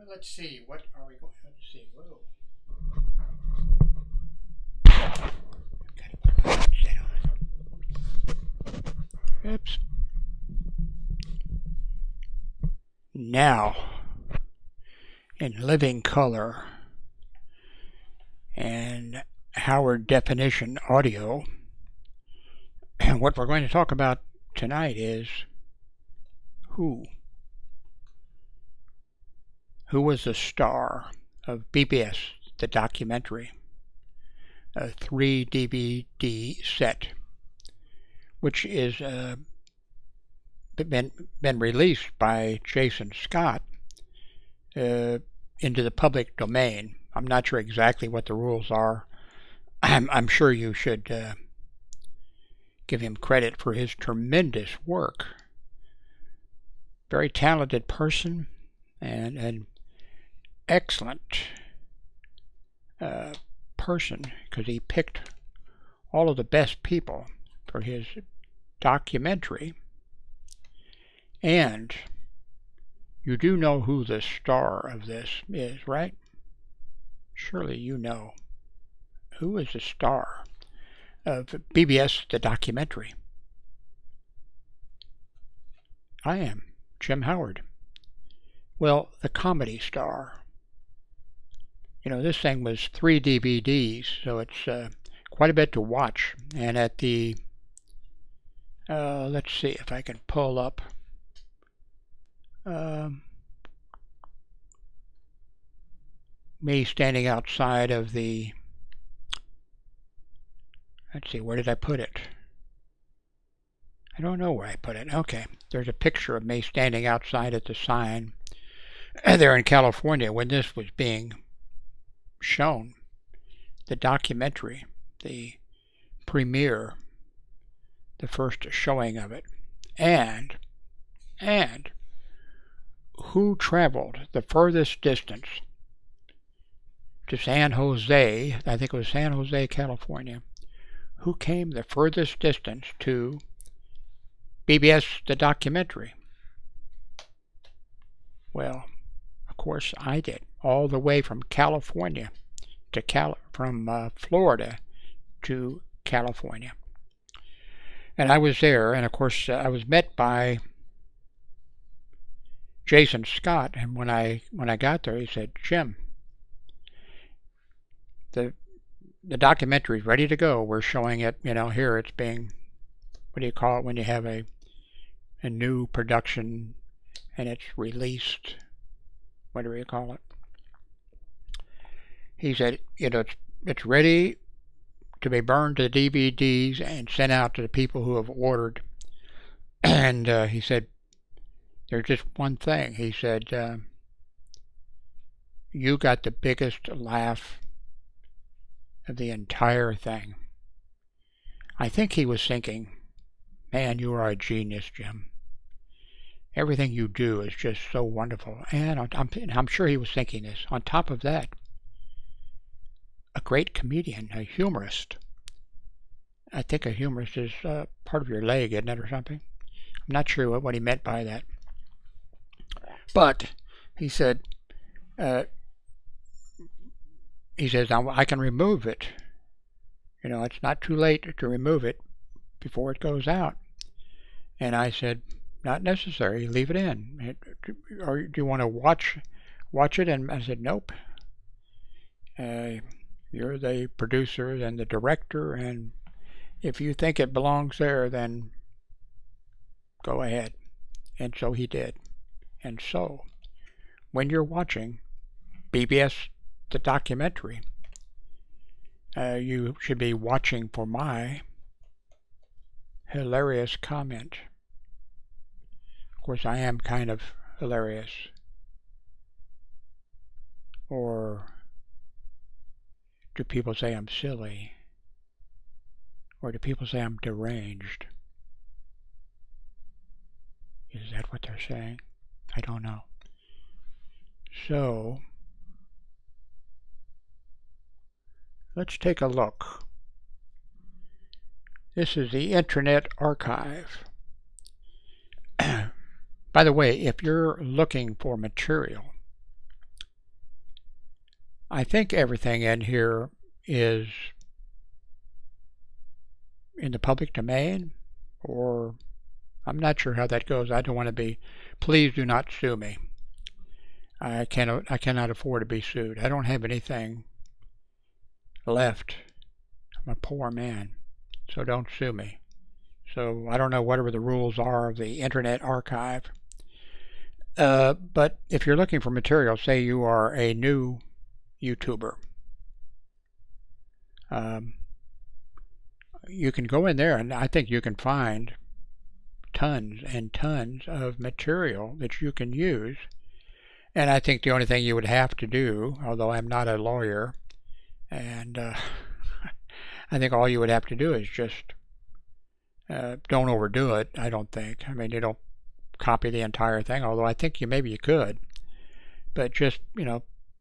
Let's see, what are we going, let's see, whoa. Gotta put my headset on. Oops. Now, in living color and Howard definition audio, and what we're going to talk about tonight is who. Who was the star of BBS, the documentary, a 3 DVD set, which is been released by Jason Scott into the public domain. I'm not sure exactly what the rules are. I'm sure you should give him credit for his tremendous work. Very talented person and excellent person, because he picked all of the best people for his documentary. And you do know who the star of this is, right? Surely you know. Who is the star of BBS, the documentary? I am Jim Howard. Well, the comedy star. You know, this thing was 3 DVDs, so it's quite a bit to watch. And at the, let's see if I can pull up. Me standing outside of the, let's see, where did I put it? I don't know where I put it. Okay, there's a picture of me standing outside at the sign there in California when this was being shown, the documentary, the premiere, the first showing of it, and who traveled the furthest distance to San Jose, I think it was San Jose, California, who came the furthest distance to BBS, the documentary? Well, of course I did, all the way from California to from Florida to California. And I was there, and of course I was met by Jason Scott, and when I got there, he said, "Jim, the documentary is ready to go. We're showing it, you know, here it's being, what do you call it when you have a new production and it's released? What do you call it?" He said, you know, it's ready to be burned to DVDs and sent out to the people who have ordered. And he said, there's just one thing. He said, you got the biggest laugh of the entire thing. I think he was thinking, man, you are a genius, Jim. Everything you do is just so wonderful. And I'm sure he was thinking this. On top of that, a great comedian, a humorist. I think a humorist is part of your leg, isn't it, or something? I'm not sure what he meant by that. But he said, he says, now I can remove it. You know, it's not too late to remove it before it goes out. And I said, not necessary, leave it in. Or do you want to watch it? And I said, nope. You're the producer and the director, and if you think it belongs there, then go ahead. And so he did. And so, when you're watching BBS, the documentary, you should be watching for my hilarious comment. Of course, I am kind of hilarious. Or do people say I'm silly? Or do people say I'm deranged? Is that what they're saying? I don't know. So, let's take a look. This is the Internet Archive. By the way, if you're looking for material I think everything in here is in the public domain, or I'm not sure how that goes. I don't want to be, please do not sue me. I cannot afford to be sued. I don't have anything left. I'm a poor man, so don't sue me. So I don't know whatever the rules are of the Internet Archive. But if you're looking for material, say you are a new YouTuber, you can go in there and I think you can find tons and tons of material that you can use. And I think the only thing you would have to do, although I'm not a lawyer, and I think all you would have to do is just don't overdo it, I don't think. I mean, you don't copy the entire thing, although I think maybe you could. But just,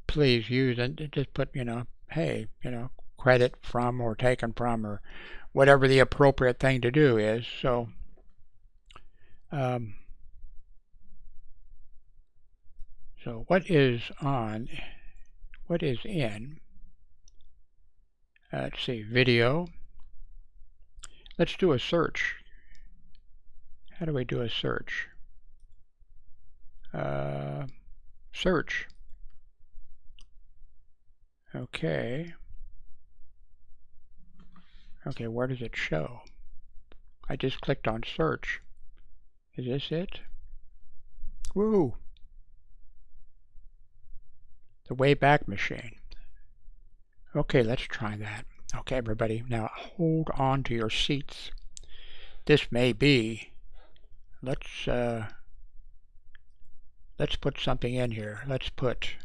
please use and just put, hey, credit from or taken from or whatever the appropriate thing to do is. So, so what is in, let's see, video. Let's do a search. How do we do a search? Search. Okay. Okay, where does it show? I just clicked on search. Is this it? Woo! The Wayback Machine. Okay, let's try that. Okay, everybody, now hold on to your seats. This may be, let's put something in here. Let's put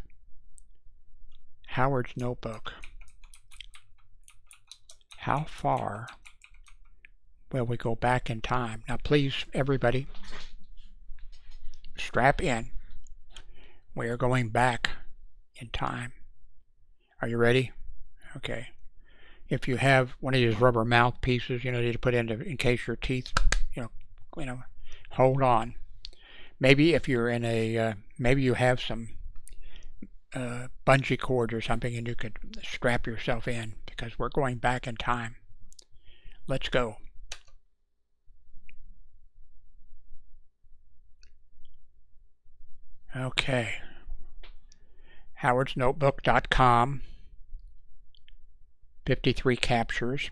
Howard's Notebook. How far will we go back in time? Now please, everybody, strap in. We are going back in time. Are you ready? Okay. If you have one of these rubber mouthpieces, that you put in case your teeth, hold on. Maybe if you're in a, maybe you have some bungee cords or something and you could strap yourself in because we're going back in time. Let's go. Okay. howardsnotebook.com. 53 captures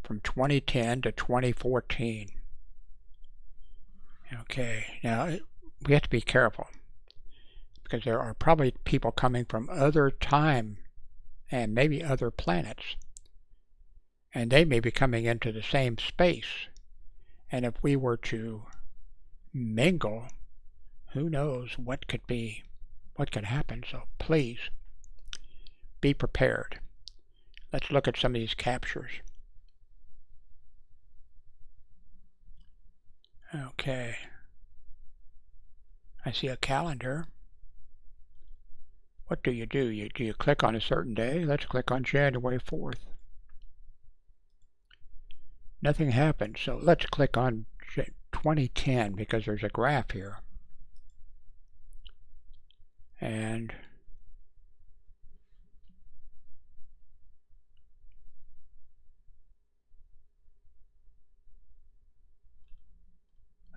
from 2010 to 2014. Okay, now we have to be careful because there are probably people coming from other time and maybe other planets, and they may be coming into the same space. And if we were to mingle, who knows what could happen. So please be prepared. Let's look at some of these captures. Okay. I see a calendar. What do? Do you click on a certain day? Let's click on January 4th. Nothing happened, so let's click on 2010 because there's a graph here. And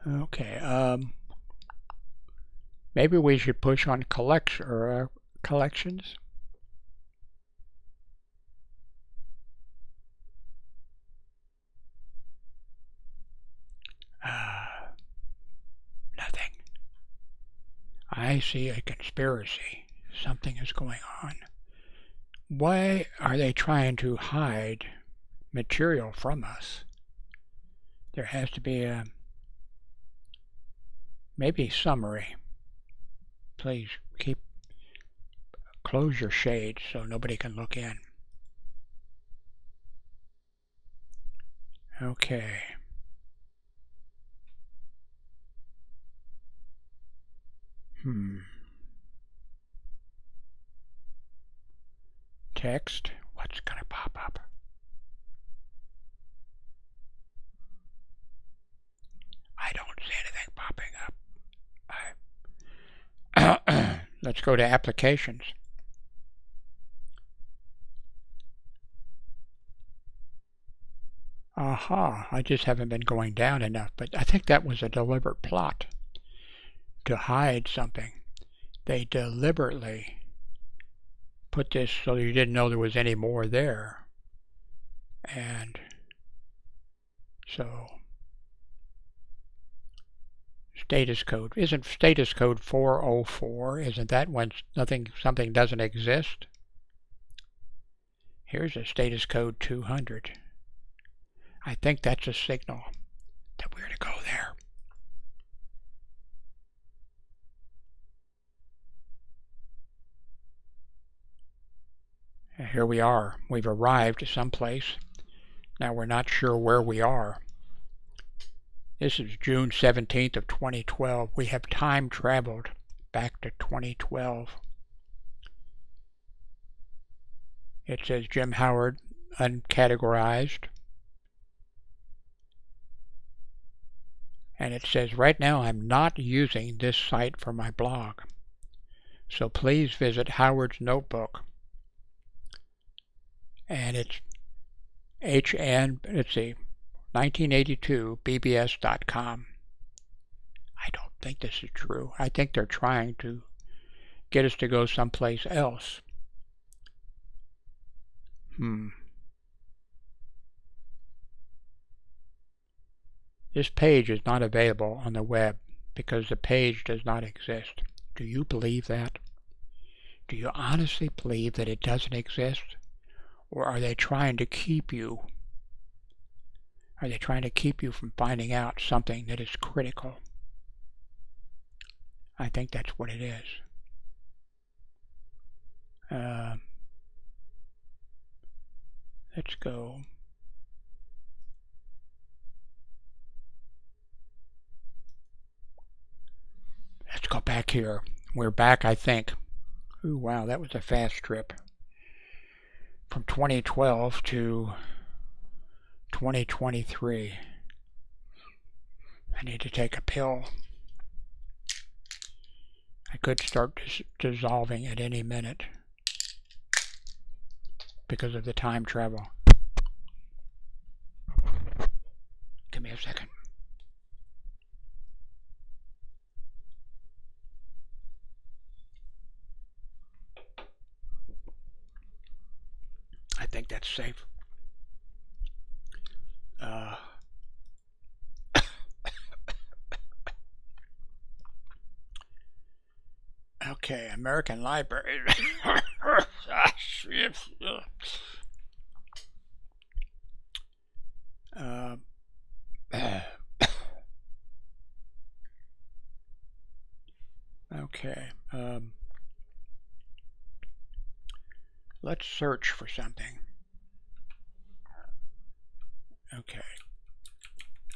okay, maybe we should push on collections. Nothing. I see a conspiracy. Something is going on. Why are they trying to hide material from us? There has to be a maybe summary. Please close your shades so nobody can look in. Okay. Text. What's going to pop up? I don't see anything popping up. Let's go to applications. Aha, I just haven't been going down enough, but I think that was a deliberate plot to hide something. They deliberately put this so you didn't know there was any more there. And so status code. Isn't status code 404? Isn't that when something doesn't exist? Here's a status code 200. I think that's a signal that we're to go there. And here we are. We've arrived someplace. Now we're not sure where we are. This is June 17th of 2012. We have time traveled back to 2012. It says Jim Howard, uncategorized. And it says, right now I'm not using this site for my blog. So please visit Howard's Notebook. And it's 1982 BBS.com. I don't think this is true. I think they're trying to get us to go someplace else. This page is not available on the web because the page does not exist. Do you believe that? Do you honestly believe that it doesn't exist? Or are they trying to keep you? Are they trying to keep you from finding out something that is critical? I think that's what it is. Let's go. Let's go back here. We're back, I think. Ooh, wow, that was a fast trip. From 2012 to 2023. I need to take a pill. I could start dissolving at any minute because of the time travel. Give me a second. I think that's safe. Okay, American Library. Okay. Let's search for something. Okay.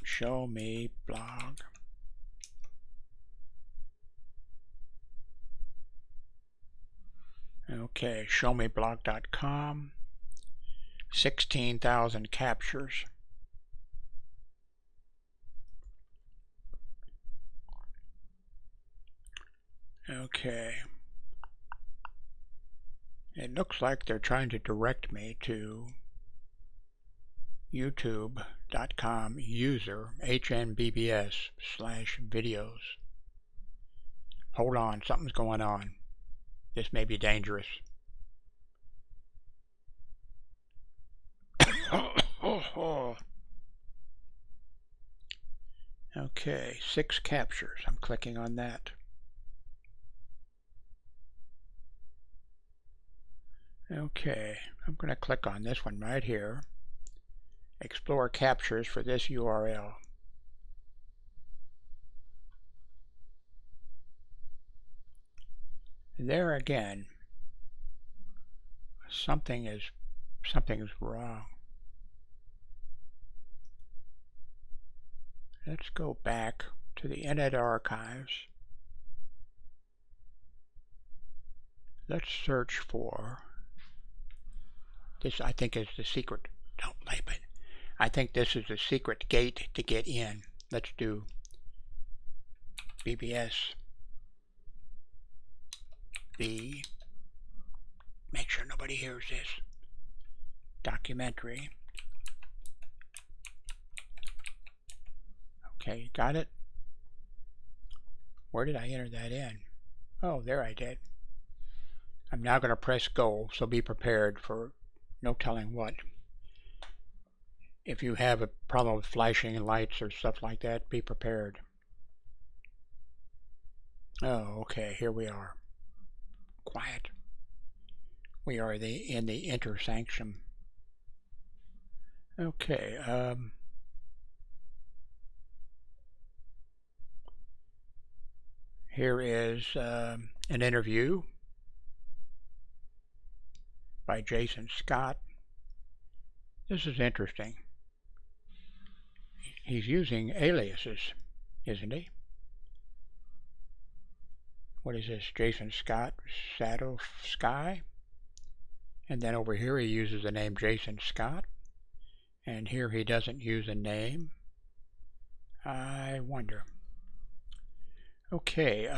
Show me blog. Okay, showmeblog.com. 16,000 captures. Okay. It looks like they're trying to direct me to youtube.com user HNBBS/videos. Hold on, something's going on. This may be dangerous. Okay, 6 captures. I'm clicking on that. Okay, I'm going to click on this one right here. Explore captures for this URL. There again, something is wrong. Let's go back to the Internet Archives. Let's search for this. I think is the secret. Don't label it. I think this is the secret gate to get in. Let's do BBS. Make sure nobody hears this. Documentary. Okay, got it? Where did I enter that in? Oh, there I did. I'm now going to press go, so be prepared for no telling what. If you have a problem with flashing lights or stuff like that, be prepared. Oh, okay, here we are. Quiet. We are in the intersanctum. Okay, here is an interview by Jason Scott. This is interesting. He's using aliases, isn't he? What is this? Jason Scott, Shadow Sky. And then over here he uses the name Jason Scott. And here he doesn't use a name. I wonder. Okay.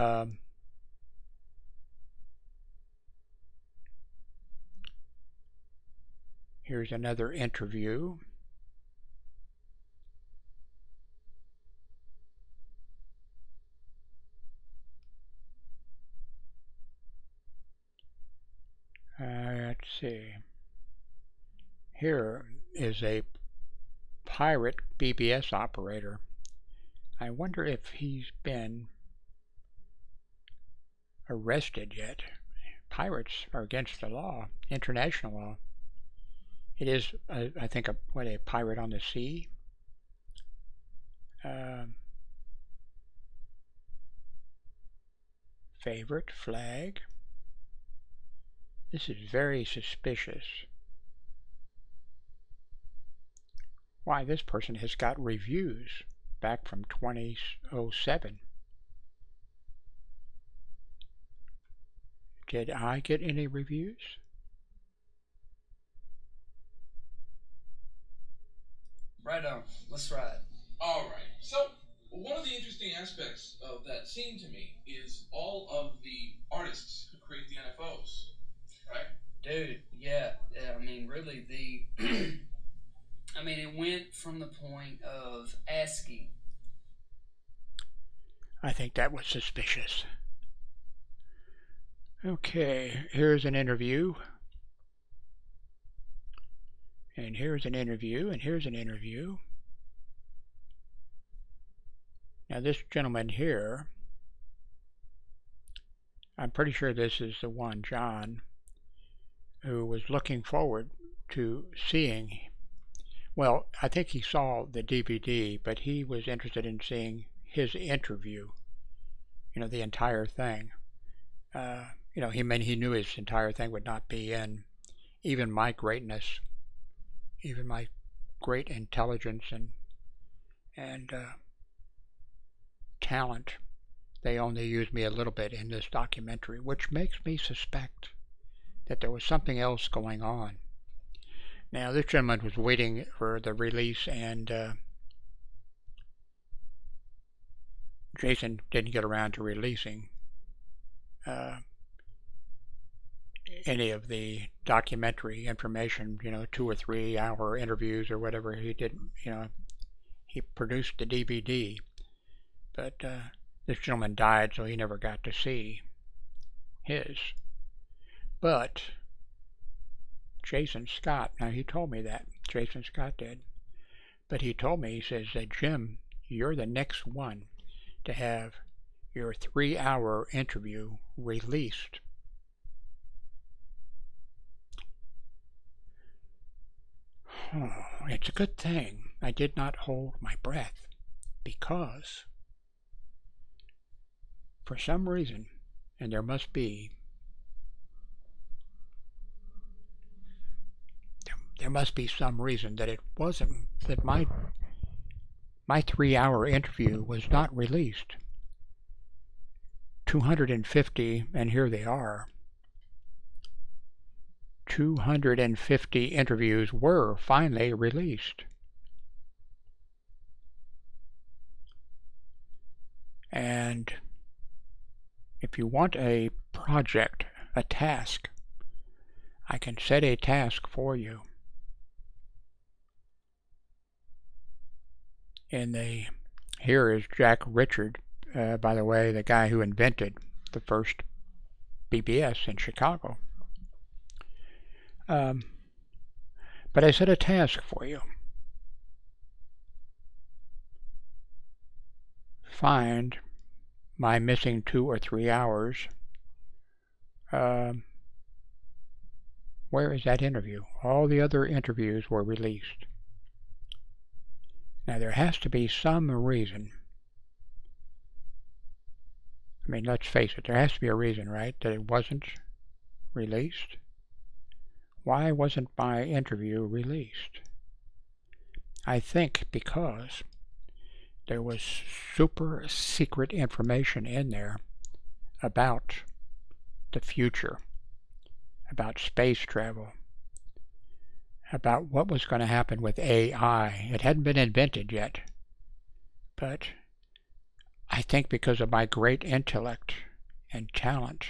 Here's another interview. Let's see. Here is a pirate BBS operator. I wonder if he's been arrested yet. Pirates are against the law, international law. It is, I think, a pirate on the sea. Favorite flag. This is very suspicious. Why, this person has got reviews back from 2007. Did I get any reviews? Right on. Let's ride. All right. So, one of the interesting aspects of that scene to me is all of the artists who create the NFOs, right? Dude, yeah. I mean, really, I mean, it went from the point of asking. I think that was suspicious. Okay, here's an interview. And here's an interview, and here's an interview. Now this gentleman here, I'm pretty sure this is the one, John, who was looking forward to seeing, well, I think he saw the DVD, but he was interested in seeing his interview, the entire thing. He knew his entire thing would not be in. Even my greatness, even my great intelligence and talent, they only used me a little bit in this documentary, which makes me suspect that there was something else going on. Now, this gentleman was waiting for the release, and Jason didn't get around to releasing any of the documentary information, 2 or 3 hour interviews or whatever he did. He produced the DVD, but this gentleman died, so he never got to see his. But Jason Scott, now he told me that, Jason Scott did, but he told me, he says that, Jim, you're the next one to have your 3-hour interview released. Oh, it's a good thing I did not hold my breath, because for some reason, and there must be some reason that it wasn't, that my 3-hour interview was not released. 250, and here they are. 250 interviews were finally released. And if you want a project, a task, I can set a task for you. In the Here is Jack Richard, by the way, the guy who invented the first BBS in Chicago. But I set a task for you. Find my missing 2 or 3 hours. Where is that interview? All the other interviews were released. Now there has to be some reason. I mean, let's face it, there has to be a reason, right, that it wasn't released. Why wasn't my interview released? I think because there was super secret information in there about the future, about space travel, about what was going to happen with AI. It hadn't been invented yet, but I think because of my great intellect and talent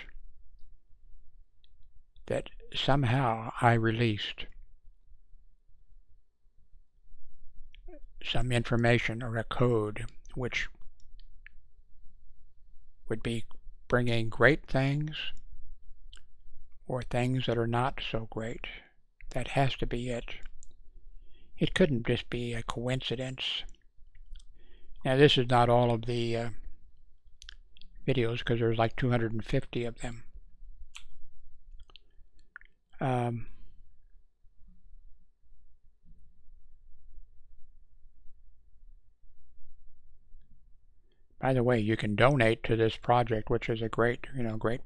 that somehow I released some information or a code which would be bringing great things or things that are not so great. That has to be it. It couldn't just be a coincidence. Now this is not all of the videos because there's like 250 of them. By the way, you can donate to this project, which is a great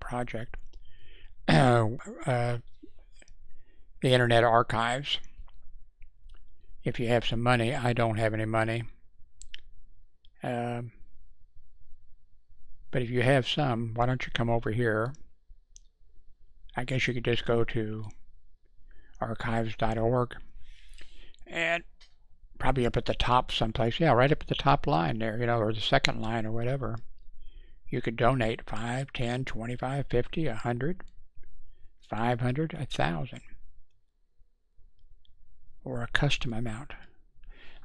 project. The Internet Archives. If you have some money, I don't have any money. But if you have some, why don't you come over here? I guess you could just go to archives.org and probably up at the top someplace. Yeah, right up at the top line there, or the second line or whatever. You could donate 5, 10, 25, 50, 100, 500, 1,000. Or a custom amount.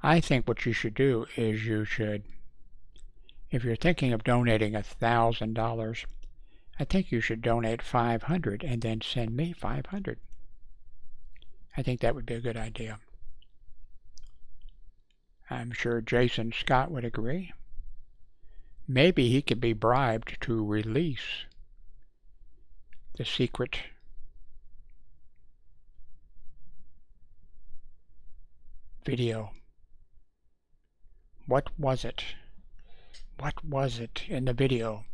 I think what you should do is if you're thinking of donating $1,000, I think you should donate 500 and then send me 500. I think that would be a good idea. I'm sure Jason Scott would agree. Maybe he could be bribed to release the secret video. What was it? What was it in the video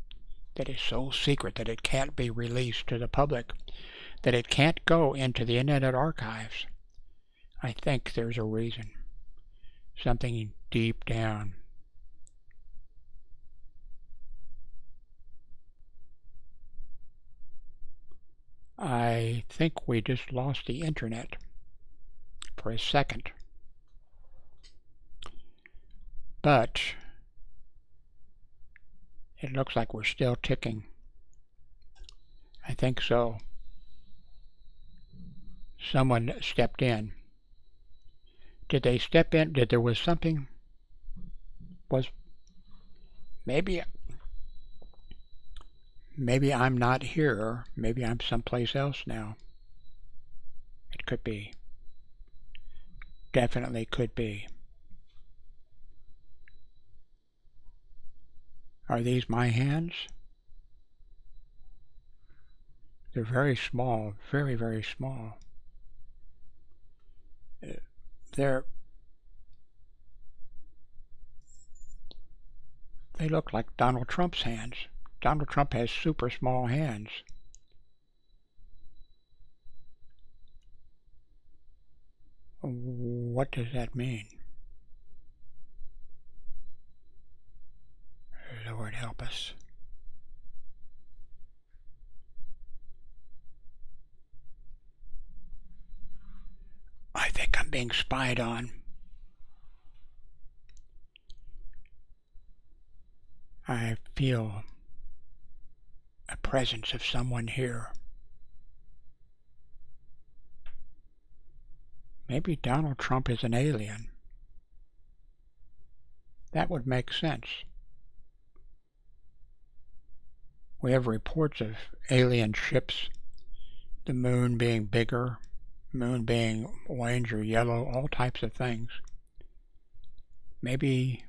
that is so secret that it can't be released to the public, that it can't go into the Internet Archives? I think there's a reason. Something deep down. I think we just lost the internet for a second. But it looks like we're still ticking. I think so. Someone stepped in. Did they step in? Did there was something? Maybe I'm not here. Maybe I'm someplace else now. It could be. Definitely could be. Are these my hands? They're very small, very, very small. They look like Donald Trump's hands. Donald Trump has super small hands. What does that mean? Lord help us. I think I'm being spied on. I feel a presence of someone here. Maybe Donald Trump is an alien. That would make sense. We have reports of alien ships, the moon being bigger, moon being orange or yellow, all types of things. Maybe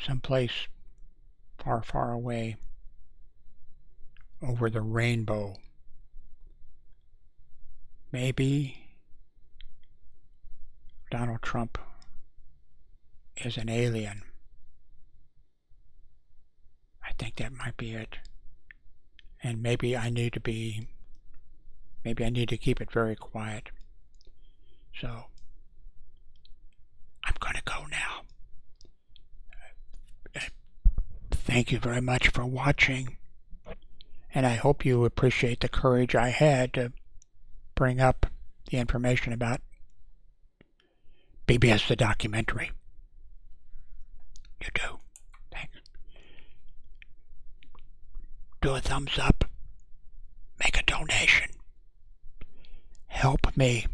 someplace far, far away over the rainbow. Maybe Donald Trump is an alien. I think that might be it. And maybe I need to keep it very quiet. So I'm going to go now. Thank you very much for watching. And I hope you appreciate the courage I had to bring up the information about BBS the documentary. You do. Thanks. Do a thumbs up. Make a donation. Help me